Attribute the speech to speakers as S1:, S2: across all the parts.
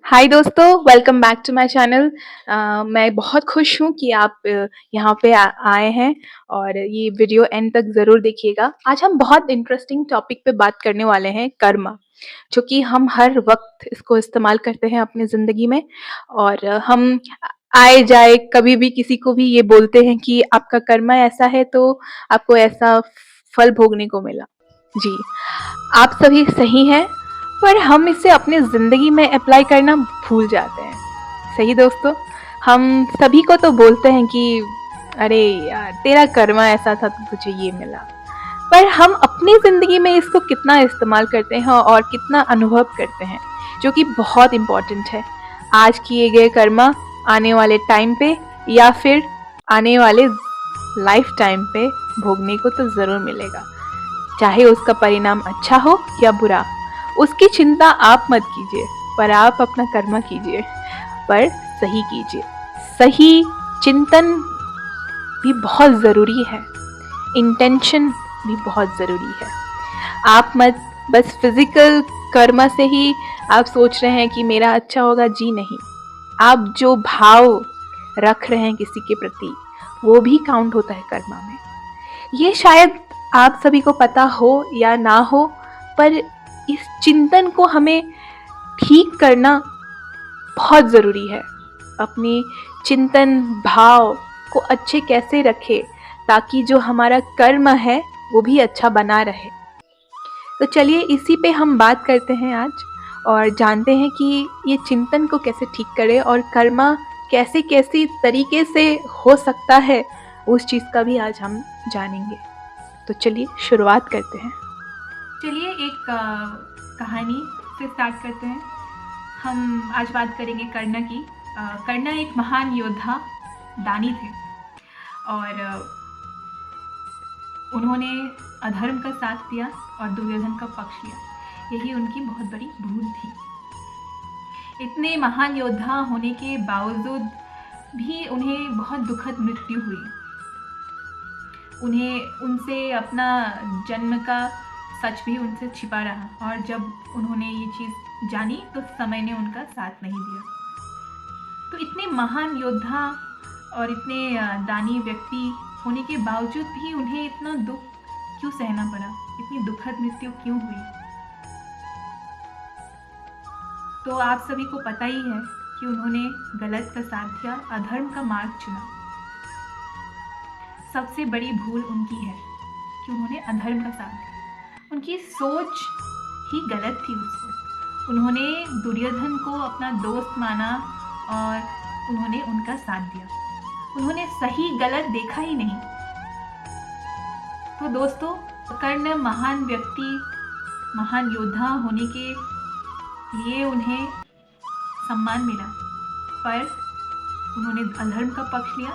S1: हाय दोस्तों, welcome back to my channel. मैं बहुत खुश हूँ कि आप यहाँ पे आए हैं और ये वीडियो एंड तक ज़रूर देखिएगा। आज हम बहुत इंटरेस्टिंग टॉपिक पे बात करने वाले हैं, कर्मा, जो कि हम हर वक्त इसको इस्तेमाल करते हैं अपनी ज़िंदगी में। और हम आए जाए कभी भी किसी को भी ये बोलते हैं कि आपका कर्मा ऐसा है तो आपको ऐसा फल भोगने को मिला। जी, आप सभी सही हैं, पर हम इसे अपनी ज़िंदगी में अप्लाई करना भूल जाते हैं। सही दोस्तों? हम सभी को तो बोलते हैं कि अरे यार, तेरा कर्मा ऐसा था तो तुझे ये मिला। पर हम अपनी ज़िंदगी में इसको कितना इस्तेमाल करते हैं और कितना अनुभव करते हैं, जो कि बहुत इम्पोर्टेंट है। आज किए गए कर्मा आने वाले टाइम पे या फिर आने वाले लाइफ टाइम पे भोगने को तो ज़रूर मिलेगा। चाहे उसका परिणाम अच्छा हो या बुरा, उसकी चिंता आप मत कीजिए, पर आप अपना कर्म कीजिए, पर सही कीजिए। सही चिंतन भी बहुत ज़रूरी है, इंटेंशन भी बहुत ज़रूरी है। आप मत बस फिज़िकल कर्म से ही आप सोच रहे हैं कि मेरा अच्छा होगा, जी नहीं। आप जो भाव रख रहे हैं किसी के प्रति, वो भी काउंट होता है कर्मा में। ये शायद आप सभी को पता हो या ना हो, पर इस चिंतन को हमें ठीक करना बहुत ज़रूरी है। अपनी चिंतन भाव को अच्छे कैसे रखें ताकि जो हमारा कर्म है वो भी अच्छा बना रहे। तो चलिए इसी पे हम बात करते हैं आज और जानते हैं कि ये चिंतन को कैसे ठीक करें और कर्मा कैसे कैसे तरीके से हो सकता है, उस चीज़ का भी आज हम जानेंगे। तो चलिए शुरुआत करते हैं।
S2: चलिए एक कहानी से स्टार्ट करते हैं। हम आज बात करेंगे कर्ण की। कर्ण एक महान योद्धा दानी थे और उन्होंने अधर्म का साथ दिया और दुर्योधन का पक्ष लिया। यही उनकी बहुत बड़ी भूल थी। इतने महान योद्धा होने के बावजूद भी उन्हें बहुत दुखद मृत्यु हुई। उन्हें उनसे अपना जन्म का सच भी उनसे छिपा रहा और जब उन्होंने ये चीज़ जानी तो समय ने उनका साथ नहीं दिया। तो इतने महान योद्धा और इतने दानी व्यक्ति होने के बावजूद भी उन्हें इतना दुख क्यों सहना पड़ा, इतनी दुखद मृत्यु क्यों हुई? तो आप सभी को पता ही है कि उन्होंने गलत का साथ दिया, अधर्म का मार्ग चुना। सबसे बड़ी भूल उनकी है कि उन्होंने अधर्म का साथ दिया। उनकी सोच ही गलत थी उस वक्त। उन्होंने दुर्योधन को अपना दोस्त माना और उन्होंने उनका साथ दिया। उन्होंने सही गलत देखा ही नहीं। तो दोस्तों, कर्ण महान व्यक्ति, महान योद्धा होने के लिए उन्हें सम्मान मिला, पर उन्होंने अधर्म का पक्ष लिया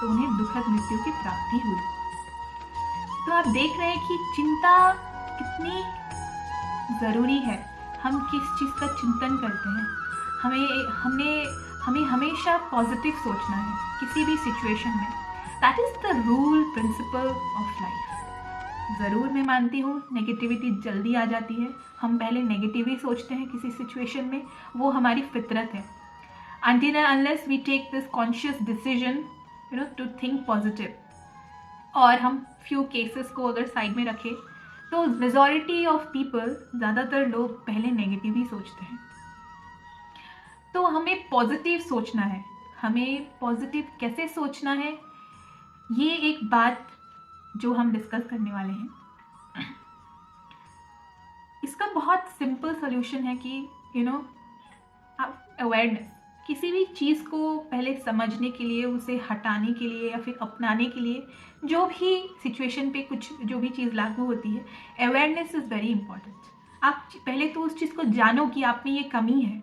S2: तो उन्हें दुखद मृत्यु की प्राप्ति हुई। तो आप देख रहे हैं कि चिंता कितनी ज़रूरी है। हम किस चीज़ का चिंतन करते हैं। हमें हमेशा पॉजिटिव सोचना है किसी भी सिचुएशन में। That is the rule principle of life. ज़रूर मैं मानती हूँ नेगेटिविटी जल्दी आ जाती है। हम पहले नेगेटिव ही सोचते हैं किसी सिचुएशन में, वो हमारी फितरत है। Until and unless we take this conscious decision, to think positive, और हम few cases को अगर साइड में रखें तो मेजॉरिटी ऑफ पीपल, ज़्यादातर लोग पहले नेगेटिव ही सोचते हैं। तो हमें पॉजिटिव सोचना है। हमें पॉजिटिव कैसे सोचना है, ये एक बात जो हम डिस्कस करने वाले हैं। इसका बहुत सिंपल सोल्यूशन है कि आप अवेयरनेस, किसी भी चीज़ को पहले समझने के लिए, उसे हटाने के लिए या फिर अपनाने के लिए, जो भी सिचुएशन पे कुछ जो भी चीज़ लागू होती है, अवेयरनेस इज़ वेरी इंपॉर्टेंट। आप पहले तो उस चीज़ को जानो कि आप में ये कमी है।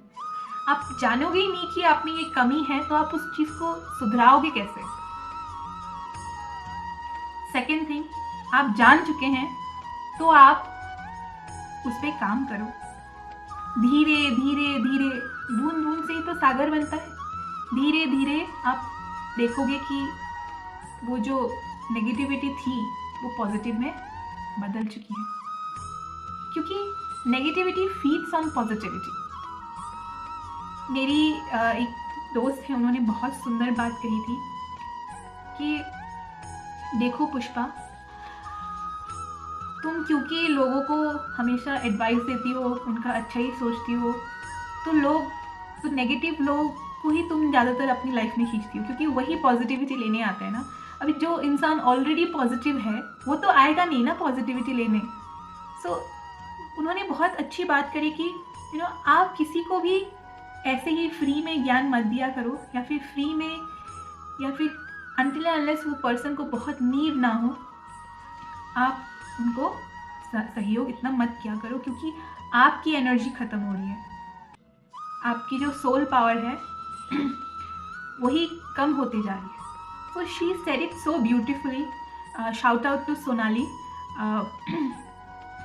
S2: आप जानोगे ही नहीं कि आप में ये कमी है तो आप उस चीज़ को सुधराओगे कैसे? सेकेंड थिंग, आप जान चुके हैं तो आप उस पर काम करो। धीरे धीरे धीरे, बूंद बूंद से ही तो सागर बनता है। धीरे धीरे आप देखोगे कि वो जो नेगेटिविटी थी वो पॉजिटिव में बदल चुकी है, क्योंकि नेगेटिविटी फीड्स ऑन पॉजिटिविटी। मेरी एक दोस्त है, उन्होंने बहुत सुंदर बात कही थी कि देखो पुष्पा, तुम क्योंकि लोगों को हमेशा एडवाइस देती हो, उनका अच्छा ही सोचती हो, तो नेगेटिव लोग को ही तुम ज़्यादातर अपनी लाइफ में खींचती हो, क्योंकि वही पॉजिटिविटी लेने आते हैं ना। अभी जो इंसान ऑलरेडी पॉजिटिव है वो तो आएगा नहीं ना पॉजिटिविटी लेने। सो उन्होंने बहुत अच्छी बात करी कि आप किसी को भी ऐसे ही फ्री में ज्ञान मत दिया करो, या फिर फ्री में, या फिर अनटिल अनलेस वो पर्सन को बहुत नीड ना हो, आप उनको सहयोग इतना मत किया करो, क्योंकि आपकी एनर्जी ख़त्म हो रही है, आपकी जो सोल पावर है वही कम होते जा रही है। So she said it so beautifully. Shout out to Sonali.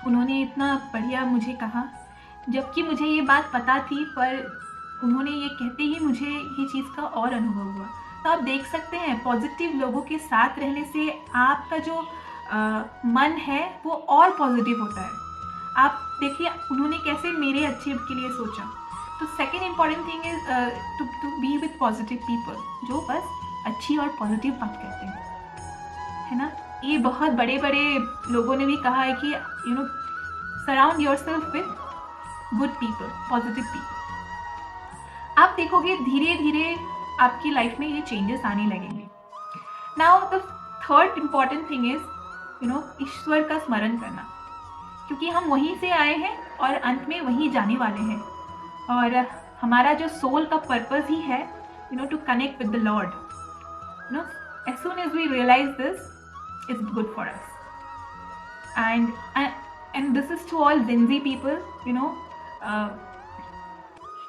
S2: उन्होंने इतना बढ़िया मुझे कहा, जबकि मुझे ये बात पता थी, पर उन्होंने ये कहते ही मुझे ये चीज़ का और अनुभव हुआ। तो आप देख सकते हैं पॉजिटिव लोगों के साथ रहने से आपका जो मन है वो और पॉजिटिव होता है। आप देखिए उन्होंने कैसे मेरे अच्छे के लिए सोचा। तो second important thing is to be with positive people, जो बस अच्छी और पॉजिटिव बात कहते हैं, है ना। ये बहुत बड़े बड़े लोगों ने भी कहा है कि surround yourself with good people, positive people. आप देखोगे धीरे धीरे आपकी लाइफ में ये चेंजेस आने लगेंगे। Now the third important thing is ईश्वर का स्मरण करना, क्योंकि हम वहीं से आए हैं और अंत में वहीं जाने वाले हैं, और हमारा जो सोल का पर्पस ही है to connect with the lord. As soon as we realise this, it's good for us, and this is to all Gen Z people.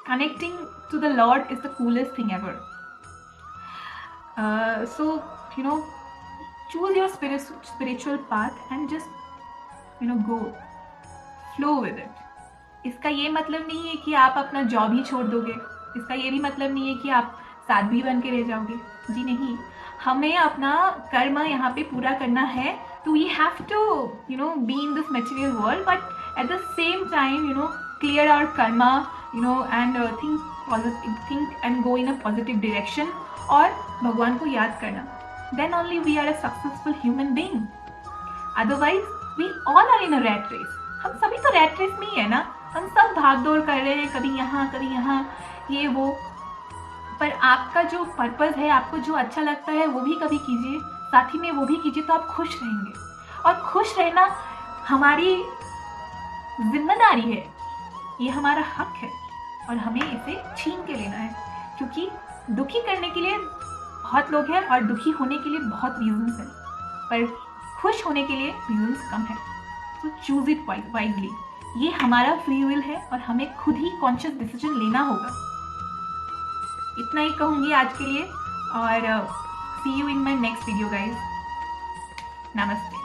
S2: Connecting to the Lord is the coolest thing ever. So choose your spiritual path and just go flow with it. इसका ये मतलब नहीं है कि आप अपना job ही छोड़ दोगे, इसका ये भी मतलब नहीं है कि आप साध्वी बन के रह जाओगे। जी नहीं, हमें अपना कर्म यहाँ पे पूरा करना है, तो we have to be in this material world, but at the same time clear our karma and think and go in a positive direction, और भगवान को याद करना। Then only we are a successful human being. Otherwise we all are in a rat race. हम सभी तो rat race में ही है ना, हम सब भाग दौड़ कर रहे हैं, कभी यहाँ ये वो, पर आपका जो पर्पस है, आपको जो अच्छा लगता है वो भी कभी कीजिए, साथ ही में वो भी कीजिए, तो आप खुश रहेंगे। और खुश रहना हमारी जिम्मेदारी है, ये हमारा हक है, और हमें इसे छीन के लेना है, क्योंकि दुखी करने के लिए बहुत लोग हैं और दुखी होने के लिए बहुत रीजंस हैं, पर खुश होने के लिए रीजंस कम है। तो चूज इट वाइजली। ये हमारा फ्री विल है और हमें खुद ही कॉन्शियस डिसीजन लेना होगा। इतना ही कहूँगी आज के लिए, और see you in my next video guys. नमस्ते।